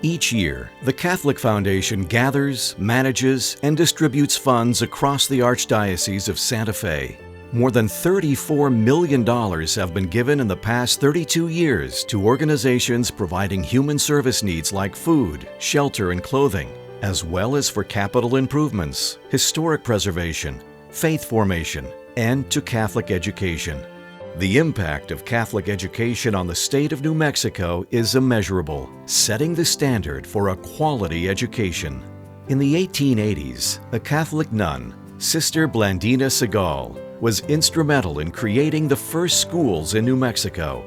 Each year, the Catholic Foundation gathers, manages, and distributes funds across the Archdiocese of Santa Fe. More than $34 million have been given in the past 32 years to organizations providing human service needs like food, shelter, and clothing, as well as for capital improvements, historic preservation, faith formation, and to Catholic education. The impact of Catholic education on the state of New Mexico is immeasurable, setting the standard for a quality education. In the 1880s, a Catholic nun, Sister Blandina Segal, was instrumental in creating the first schools in New Mexico.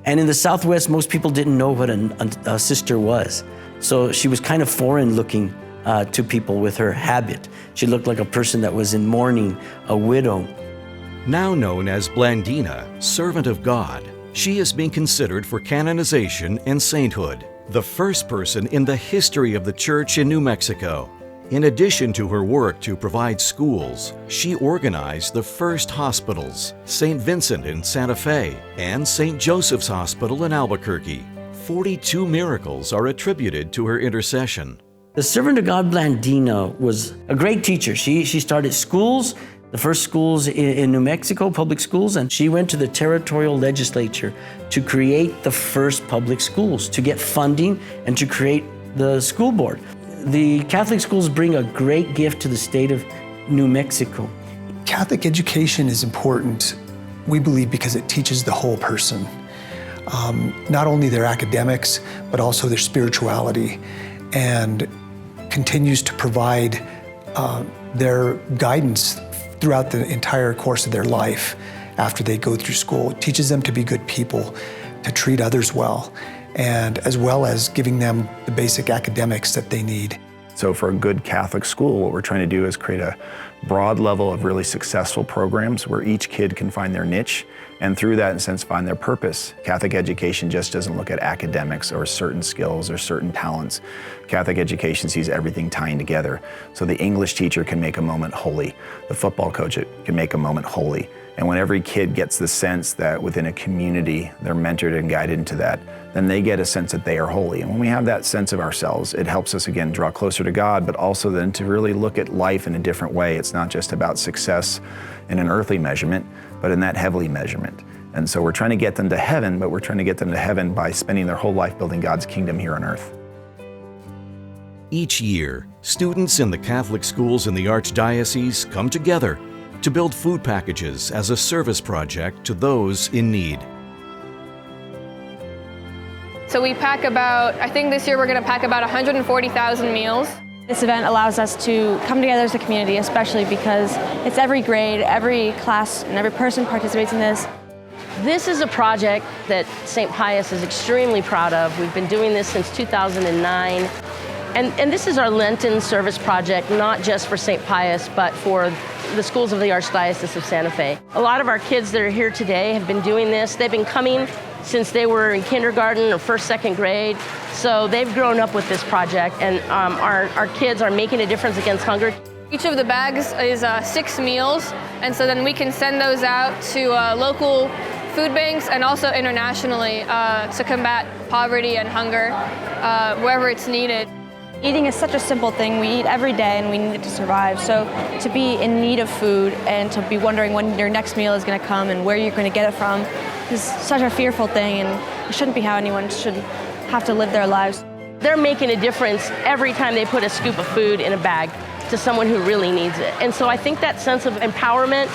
And in the Southwest, most people didn't know what a sister was. So she was kind of foreign looking to people with her habit. She looked like a person that was in mourning, a widow. Now known as Blandina, Servant of God, she is being considered for canonization and sainthood, the first person in the history of the Church in New Mexico. In addition to her work to provide schools, she organized the first hospitals, St. Vincent in Santa Fe and St. Joseph's Hospital in Albuquerque. 42 miracles are attributed to her intercession. The Servant of God Blandina was a great teacher. She started schools, the first schools in New Mexico, public schools, and she went to the territorial legislature to create the first public schools, to get funding and to create the school board. The Catholic schools bring a great gift to the state of New Mexico. Catholic education is important, we believe, because it teaches the whole person. Not only their academics, but also their spirituality, and continues to provide their guidance throughout the entire course of their life after they go through school. It teaches them to be good people, to treat others well, and as well as giving them the basic academics that they need. So for a good Catholic school, what we're trying to do is create a broad level of really successful programs where each kid can find their niche and through that, in a sense, find their purpose. Catholic education just doesn't look at academics or certain skills or certain talents. Catholic education sees everything tying together. So the English teacher can make a moment holy. The football coach can make a moment holy. And when every kid gets the sense that within a community they're mentored and guided into that, then they get a sense that they are holy. And when we have that sense of ourselves, it helps us, again, draw closer to God, but also then to really look at life in a different way. It's not just about success in an earthly measurement, but in that heavenly measurement. And so we're trying to get them to heaven, but we're trying to get them to heaven by spending their whole life building God's kingdom here on earth. Each year, students in the Catholic schools in the Archdiocese come together to build food packages as a service project to those in need. So we pack I think this year we're going to pack about 140,000 meals. This event allows us to come together as a community, especially because it's every grade, every class, and every person participates in this. This is a project that St. Pius is extremely proud of. We've been doing this since 2009. And this is our Lenten service project, not just for St. Pius, but for the schools of the Archdiocese of Santa Fe. A lot of our kids that are here today have been doing this. They've been coming since they were in kindergarten or first, second grade. So they've grown up with this project, and our kids are making a difference against hunger. Each of the bags is 6 meals, and so then we can send those out to local food banks and also internationally to combat poverty and hunger wherever it's needed. Eating is such a simple thing. We eat every day and we need it to survive. So to be in need of food and to be wondering when your next meal is going to come and where you're going to get it from is such a fearful thing, and it shouldn't be how anyone should have to live their lives. They're making a difference every time they put a scoop of food in a bag to someone who really needs it. And so I think that sense of empowerment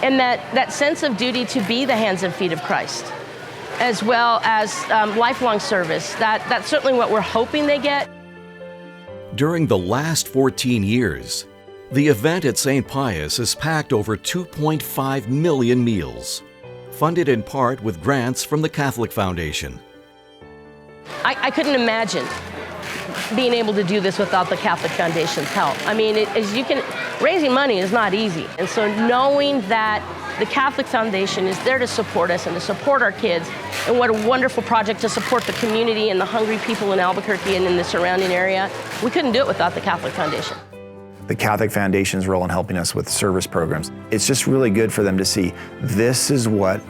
and that sense of duty to be the hands and feet of Christ, as well as lifelong service, that's certainly what we're hoping they get. During the last 14 years, the event at St. Pius has packed over 2.5 million meals, funded in part with grants from the Catholic Foundation. I couldn't imagine being able to do this without the Catholic Foundation's help. I mean, raising money is not easy. And so knowing that the Catholic Foundation is there to support us and to support our kids, and what a wonderful project to support the community and the hungry people in Albuquerque and in the surrounding area, we couldn't do it without the Catholic Foundation. The Catholic Foundation's role in helping us with service programs, it's just really good for them to see this is what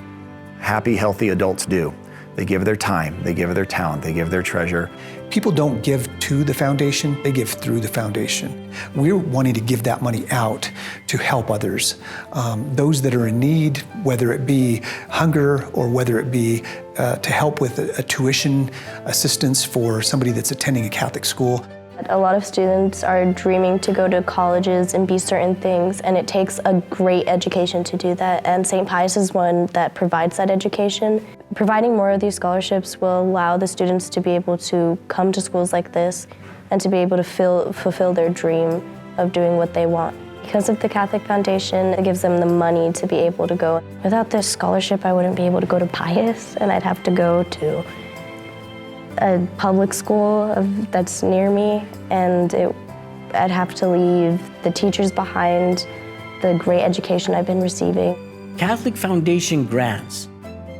happy, healthy adults do. They give their time, they give their talent, they give their treasure. People don't give to the foundation, they give through the foundation. We're wanting to give that money out to help others. Those that are in need, whether it be hunger or whether it be to help with a tuition assistance for somebody that's attending a Catholic school. A lot of students are dreaming to go to colleges and be certain things, and it takes a great education to do that, and St. Pius is one that provides that education. Providing more of these scholarships will allow the students to be able to come to schools like this and to be able to fulfill their dream of doing what they want. Because of the Catholic Foundation, it gives them the money to be able to go. Without this scholarship, I wouldn't be able to go to Pius, and I'd have to go to a public school that's near me, and I'd have to leave the teachers behind, the great education I've been receiving. Catholic Foundation grants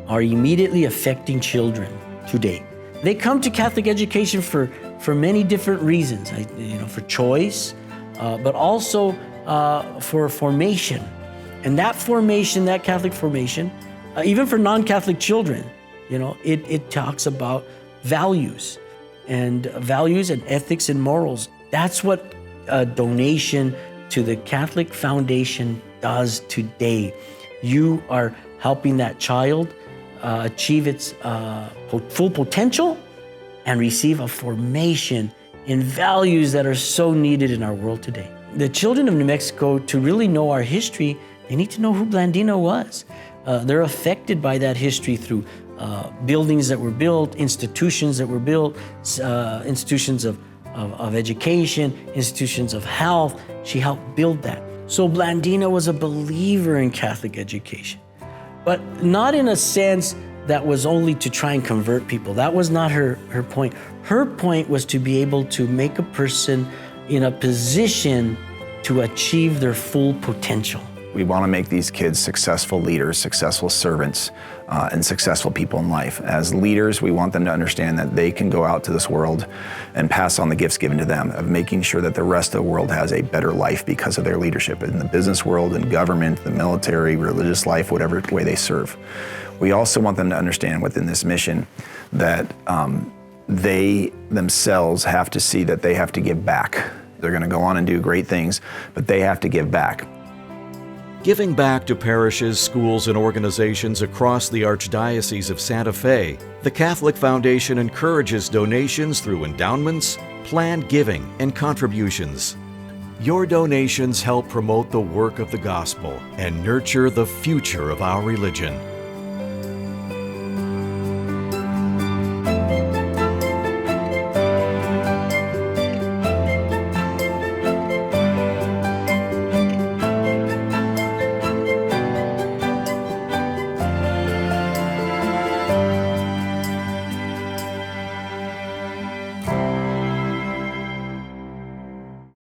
are immediately affecting children today. They come to Catholic education for many different reasons, for choice, but also for formation. And that formation, that Catholic formation, even for non-Catholic children, it talks about values and ethics and morals. That's what a donation to the Catholic Foundation does today. You are helping that child achieve its full potential and receive a formation in values that are so needed in our world today. The children of New Mexico, to really know our history, they need to know who Blandino was. They're affected by that history through buildings that were built, institutions that were built, institutions of education, institutions of health. She helped build that. So Blandino was a believer in Catholic education, but not in a sense that was only to try and convert people. That was not her point. Her point was to be able to make a person in a position to achieve their full potential. We want to make these kids successful leaders, successful servants, and successful people in life. As leaders, we want them to understand that they can go out to this world and pass on the gifts given to them, of making sure that the rest of the world has a better life because of their leadership in the business world, in government, the military, religious life, whatever way they serve. We also want them to understand within this mission that they themselves have to see that they have to give back. They're going to go on and do great things, but they have to give back. Giving back to parishes, schools, and organizations across the Archdiocese of Santa Fe, the Catholic Foundation encourages donations through endowments, planned giving, and contributions. Your donations help promote the work of the gospel and nurture the future of our religion.